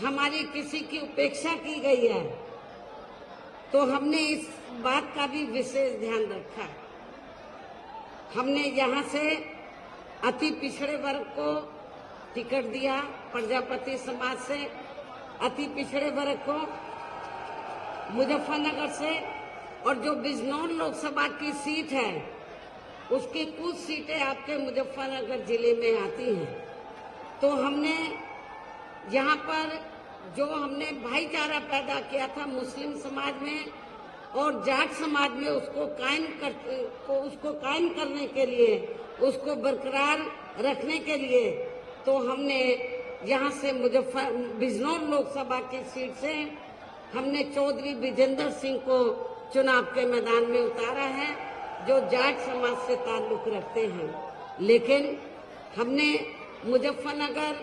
हमारी किसी की उपेक्षा की गई है तो हमने इस बात का भी विशेष ध्यान रखा। हमने यहाँ से अति पिछड़े वर्ग को टिकट दिया, प्रजापति समाज से अति पिछड़े वर्ग को मुजफ्फरनगर से, और जो बिजनौर लोकसभा की सीट है उसकी कुछ सीटें आपके मुजफ्फरनगर जिले में आती हैं। तो हमने यहाँ पर जो हमने भाईचारा पैदा किया था मुस्लिम समाज में और जाट समाज में, उसको कायम करने के लिए, उसको बरकरार रखने के लिए, तो हमने यहाँ से बिजनौर लोकसभा की सीट से हमने चौधरी विजेंद्र सिंह को चुनाव के मैदान में उतारा है, जो जाट समाज से ताल्लुक रखते हैं। लेकिन हमने मुजफ्फरनगर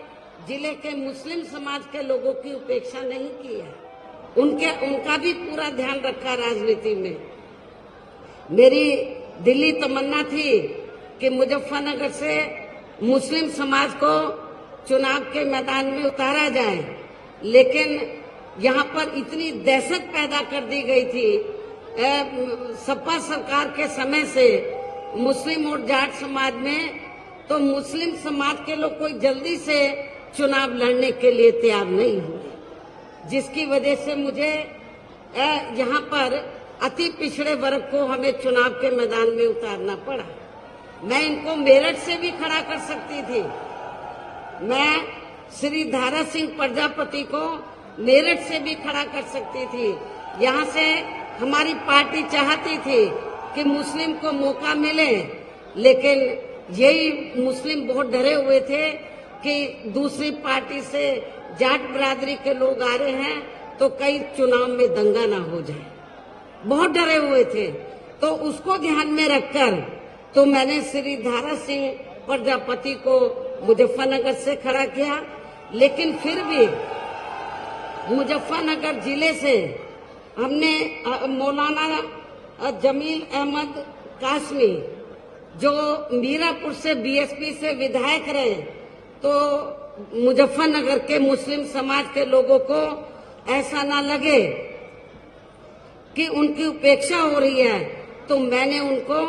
जिले के मुस्लिम समाज के लोगों की उपेक्षा नहीं की है, उनका भी पूरा ध्यान रखा राजनीति में। मेरी दिली तमन्ना थी कि मुजफ्फरनगर से मुस्लिम समाज को चुनाव के मैदान में उतारा जाए, लेकिन यहाँ पर इतनी दहशत पैदा कर दी गई थी सपा सरकार के समय से मुस्लिम और जाट समाज में, तो मुस्लिम समाज के लोग कोई जल्दी से चुनाव लड़ने के लिए तैयार नहीं हुए, जिसकी वजह से मुझे यहाँ पर अति पिछड़े वर्ग को हमें चुनाव के मैदान में उतारना पड़ा। मैं इनको मेरठ से भी खड़ा कर सकती थी, मैं श्री धारा सिंह प्रजापति को मेरठ से भी खड़ा कर सकती थी। यहाँ से हमारी पार्टी चाहती थी कि मुस्लिम को मौका मिले, लेकिन यही मुस्लिम बहुत डरे हुए थे कि दूसरी पार्टी से जाट बिरादरी के लोग आ रहे हैं तो कई चुनाव में दंगा ना हो जाए, बहुत डरे हुए थे। तो उसको ध्यान में रखकर तो मैंने श्री धारा सिंह प्रजापति को मुजफ्फरनगर से खड़ा किया, लेकिन फिर भी मुजफ्फरनगर जिले से हमने मौलाना जमील अहमद कासमी, जो मीरापुर से बीएसपी से विधायक रहे, तो मुजफ्फरनगर के मुस्लिम समाज के लोगों को ऐसा ना लगे कि उनकी उपेक्षा हो रही है, तो मैंने उनको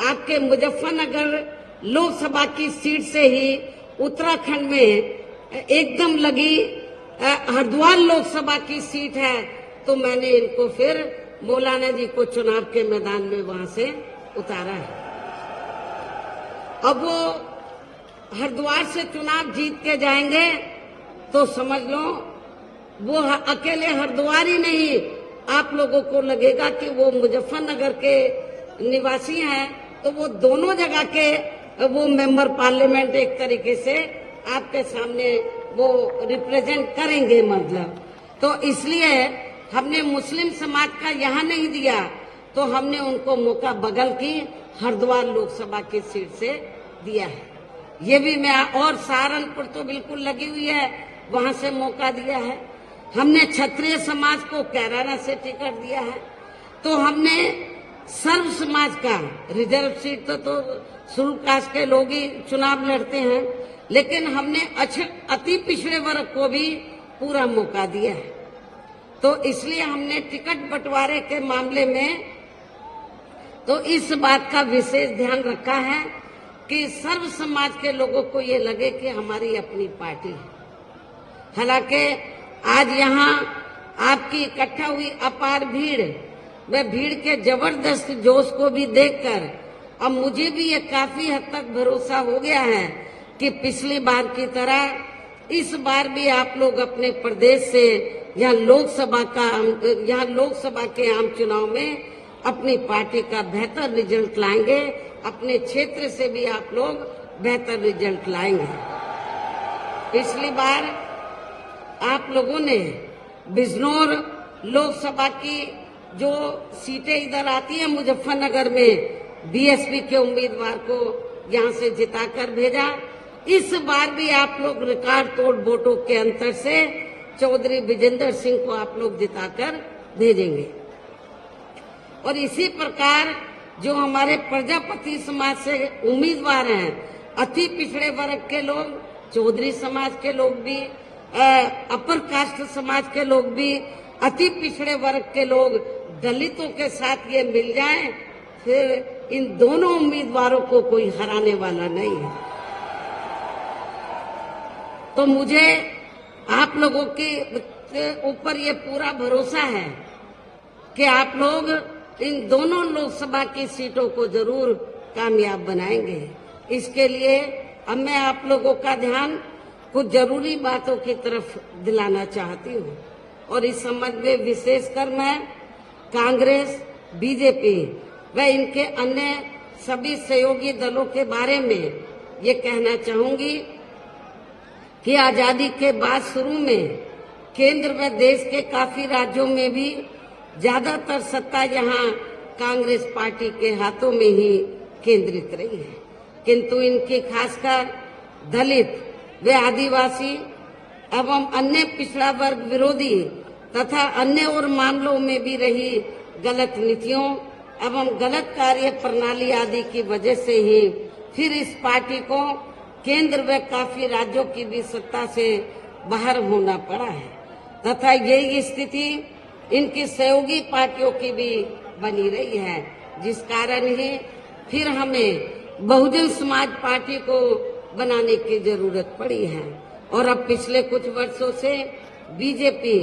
आपके मुजफ्फरनगर लोकसभा की सीट से ही उत्तराखंड में एकदम लगी हरिद्वार लोकसभा की सीट है, तो मैंने इनको फिर मौलाना जी को चुनाव के मैदान में वहां से उतारा है। अब वो हरिद्वार से चुनाव जीत के जाएंगे तो समझ लो वो अकेले हरिद्वार ही नहीं, आप लोगों को लगेगा कि वो मुजफ्फरनगर के निवासी हैं, तो वो दोनों जगह के वो मेंबर पार्लियामेंट एक तरीके से आपके सामने वो रिप्रेजेंट करेंगे मतलब। तो इसलिए हमने मुस्लिम समाज का यहाँ नहीं दिया, तो हमने उनको मौका बगल की हरिद्वार लोकसभा की सीट से दिया है। ये भी मैं, और सहारनपुर तो बिल्कुल लगी हुई है, वहां से मौका दिया है। हमने क्षत्रिय समाज को कैराना से टिकट दिया है। तो हमने सर्व समाज का रिजर्व सीट तो शेड्यूल कास्ट के लोग ही चुनाव लड़ते हैं, लेकिन हमने अति पिछड़े वर्ग को भी पूरा मौका दिया है। तो इसलिए हमने टिकट बंटवारे के मामले में तो इस बात का विशेष ध्यान रखा है कि सर्व समाज के लोगों को ये लगे कि हमारी अपनी पार्टी है। हालांकि आज यहाँ आपकी इकट्ठा हुई अपार भीड़, वह भीड़ के जबरदस्त जोश को भी देखकर अब मुझे भी ये काफी हद तक भरोसा हो गया है कि पिछली बार की तरह इस बार भी आप लोग अपने प्रदेश से यहाँ लोकसभा के आम चुनाव में अपनी पार्टी का बेहतर रिजल्ट लाएंगे, अपने क्षेत्र से भी आप लोग बेहतर रिजल्ट लाएंगे। पिछली बार आप लोगों ने बिजनौर लोकसभा की जो सीटें इधर आती हैं मुजफ्फरनगर में, बीएसपी के उम्मीदवार को यहाँ से जिताकर भेजा। इस बार भी आप लोग रिकॉर्ड तोड़ वोटों के अंतर से चौधरी विजेंद्र सिंह को आप लोग जिताकर भेजेंगे। और इसी प्रकार जो हमारे प्रजापति समाज से उम्मीदवार हैं, अति पिछड़े वर्ग के लोग, चौधरी समाज के लोग भी अपर कास्ट समाज के लोग भी, अति पिछड़े वर्ग के लोग, दलितों के साथ ये मिल जाएं, फिर इन दोनों उम्मीदवारों को कोई हराने वाला नहीं है। तो मुझे आप लोगों के ऊपर ये पूरा भरोसा है कि आप लोग इन दोनों लोकसभा की सीटों को जरूर कामयाब बनाएंगे। इसके लिए अब मैं आप लोगों का ध्यान कुछ जरूरी बातों की तरफ दिलाना चाहती हूँ, और इस संबंध में विशेषकर मैं कांग्रेस, बीजेपी व इनके अन्य सभी सहयोगी दलों के बारे में ये कहना चाहूंगी कि आजादी के बाद शुरू में केंद्र व देश के काफी राज्यों में भी ज्यादातर सत्ता यहाँ कांग्रेस पार्टी के हाथों में ही केंद्रित रही है, किंतु इनकी खासकर दलित व आदिवासी एवं अन्य पिछड़ा वर्ग विरोधी तथा अन्य और मामलों में भी रही गलत नीतियों एवं गलत कार्य प्रणाली आदि की वजह से ही फिर इस पार्टी को केंद्र व काफी राज्यों की भी सत्ता से बाहर होना पड़ा है, तथा यही स्थिति इनकी सहयोगी पार्टियों की भी बनी रही है, जिस कारण ही फिर हमें बहुजन समाज पार्टी को बनाने की जरूरत पड़ी है। और अब पिछले कुछ वर्षों से बीजेपी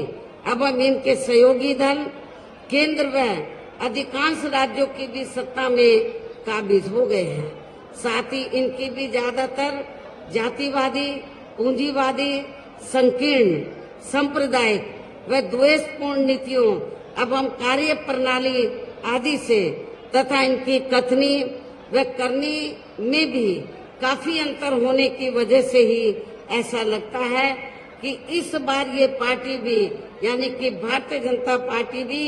एवं इनके सहयोगी दल केंद्र व अधिकांश राज्यों की भी सत्ता में काबिज हो गए हैं। साथ ही इनकी भी ज्यादातर जातिवादी, पूंजीवादी, संकीर्ण, सांप्रदायिक व द्वेषपूर्ण नीतियों एवं कार्य प्रणाली आदि से तथा इनकी कथनी व करनी में भी काफी अंतर होने की वजह से ही ऐसा लगता है कि इस बार ये पार्टी भी यानी कि भारतीय जनता पार्टी भी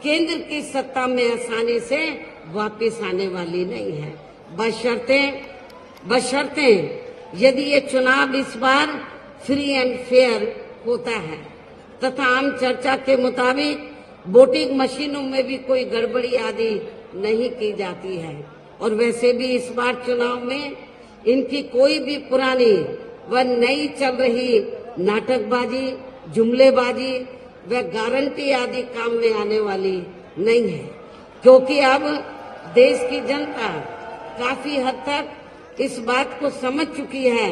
केंद्र की सत्ता में आसानी से वापस आने वाली नहीं है, बशर्ते यदि ये चुनाव इस बार फ्री एंड फेयर होता है तथा आम चर्चा के मुताबिक वोटिंग मशीनों में भी कोई गड़बड़ी आदि नहीं की जाती है। और वैसे भी इस बार चुनाव में इनकी कोई भी पुरानी व नई चल रही नाटकबाजी, जुमलेबाजी व गारंटी आदि काम में आने वाली नहीं है, क्योंकि अब देश की जनता काफी हद तक इस बात को समझ चुकी है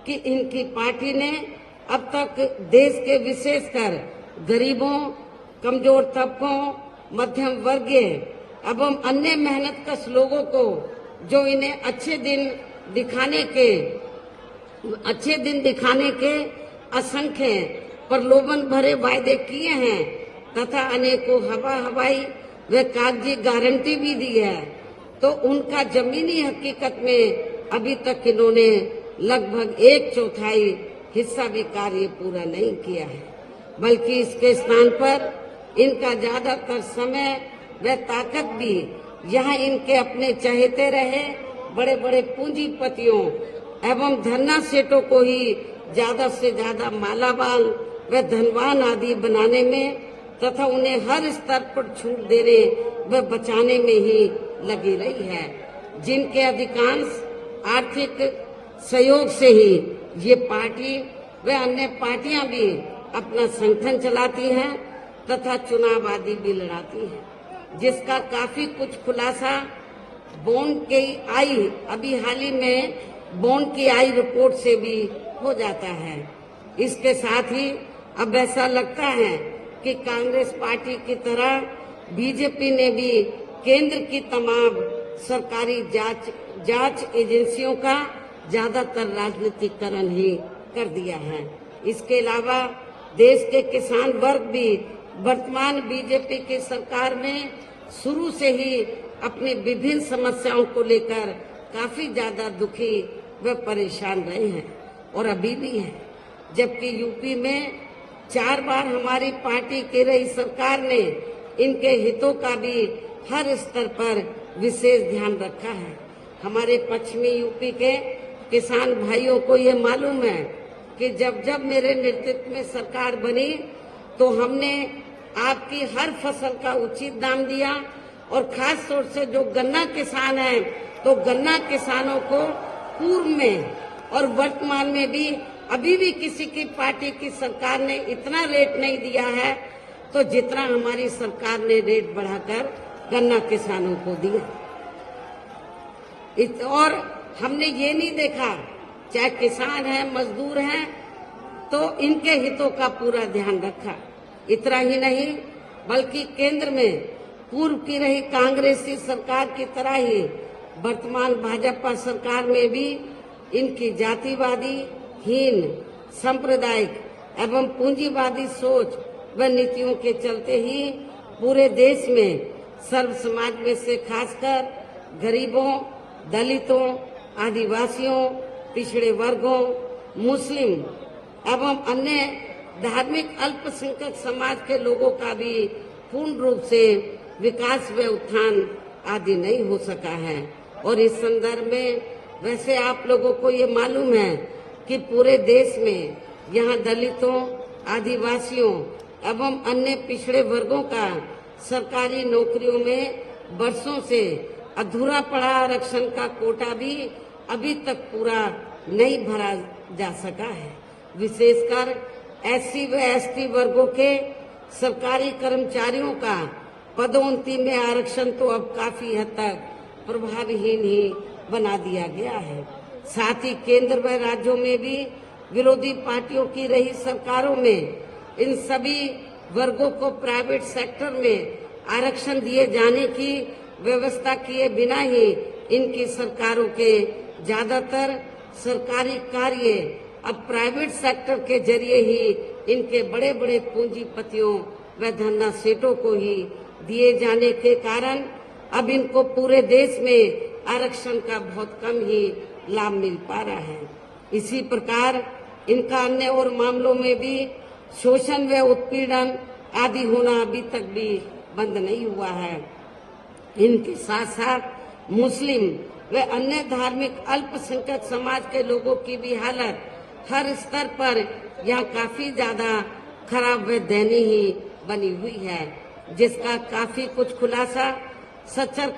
कि इनकी पार्टी ने अब तक देश के विशेषकर गरीबों, कमजोर तबकों, मध्यम वर्गीय एवं अन्य मेहनतकश लोगों को जो इन्हें अच्छे दिन दिखाने के असंख्य प्रलोभन भरे वायदे किए हैं तथा अनेकों हवाई व कागजी गारंटी भी दी है, तो उनका जमीनी हकीकत में अभी तक इन्होंने लगभग 1/4 हिस्सा भी कार्य पूरा नहीं किया है, बल्कि इसके स्थान पर इनका ज्यादातर समय व ताकत भी यहाँ इनके अपने चहेते रहे बड़े बड़े पूंजीपतियों एवं धन्ना सेठों को ही ज्यादा से ज्यादा मालामाल व धनवान आदि बनाने में तथा उन्हें हर स्तर पर छूट देने व बचाने में ही लगी रही है, जिनके अधिकांश आर्थिक सहयोग से ही ये पार्टी व अन्य पार्टियां भी अपना संगठन चलाती हैं तथा चुनाव आदि भी लड़ाती हैं, जिसका काफी कुछ खुलासा बॉन्ड की आई अभी हाल ही में बॉन्ड की आई रिपोर्ट से भी हो जाता है। इसके साथ ही अब ऐसा लगता है कि कांग्रेस पार्टी की तरह बीजेपी ने भी केंद्र की तमाम सरकारी जांच एजेंसियों का ज्यादातर राजनीतिकरण ही कर दिया है। इसके अलावा देश के किसान वर्ग भी वर्तमान बीजेपी की सरकार में शुरू से ही अपनी विभिन्न समस्याओं को लेकर काफी ज्यादा दुखी व परेशान रहे हैं और अभी भी हैं, जबकि यूपी में 4 बार हमारी पार्टी की रही सरकार ने इनके हितों का भी हर स्तर पर विशेष ध्यान रखा है। हमारे पश्चिमी यूपी के किसान भाइयों को ये मालूम है कि जब मेरे नेतृत्व में सरकार बनी तो हमने आपकी हर फसल का उचित दाम दिया और खास तौर से जो गन्ना किसान हैं तो गन्ना किसानों को पूर्व में और वर्तमान में भी अभी भी किसी की पार्टी की सरकार ने इतना रेट नहीं दिया है तो जितना हमारी सरकार ने रेट बढ़ाकर गन्ना किसानों को दिया। और हमने ये नहीं देखा, चाहे किसान है मजदूर हैं, तो इनके हितों का पूरा ध्यान रखा। इतना ही नहीं बल्कि केंद्र में पूर्व की रही कांग्रेसी सरकार की तरह ही वर्तमान भाजपा सरकार में भी इनकी जातिवादी, हीन, सांप्रदायिक एवं पूंजीवादी सोच व नीतियों के चलते ही पूरे देश में सर्व समाज में से खासकर गरीबों, दलितों, आदिवासियों, पिछड़े वर्गों, मुस्लिम एवं अन्य धार्मिक अल्पसंख्यक समाज के लोगों का भी पूर्ण रूप से विकास व उत्थान आदि नहीं हो सका है। और इस संदर्भ में वैसे आप लोगों को ये मालूम है कि पूरे देश में यहाँ दलितों, आदिवासियों एवं अन्य पिछड़े वर्गों का सरकारी नौकरियों में वर्षों से अधूरा पड़ा आरक्षण का कोटा भी अभी तक पूरा नहीं भरा जा सका है। विशेषकर एससी व एसटी वर्गों के सरकारी कर्मचारियों का पदोन्नति में आरक्षण तो अब काफी हद तक प्रभावहीन ही बना दिया गया है। साथ ही केंद्र व राज्यों में भी विरोधी पार्टियों की रही सरकारों में इन सभी वर्गों को प्राइवेट सेक्टर में आरक्षण दिए जाने की व्यवस्था किए बिना ही इनकी सरकारों के ज्यादातर सरकारी कार्य अब प्राइवेट सेक्टर के जरिए ही इनके बड़े बड़े पूंजीपतियों व धन्ना सेठों को ही दिए जाने के कारण अब इनको पूरे देश में आरक्षण का बहुत कम ही लाभ मिल पा रहा है। इसी प्रकार इनका अन्य और मामलों में भी शोषण व उत्पीड़न आदि होना अभी तक भी बंद नहीं हुआ है। इनके साथ साथ मुस्लिम व अन्य धार्मिक अल्पसंख्यक समाज के लोगों की भी हालत हर स्तर पर यहाँ काफी ज्यादा खराब व दयनीय ही बनी हुई है, जिसका काफी कुछ खुलासा सच्चर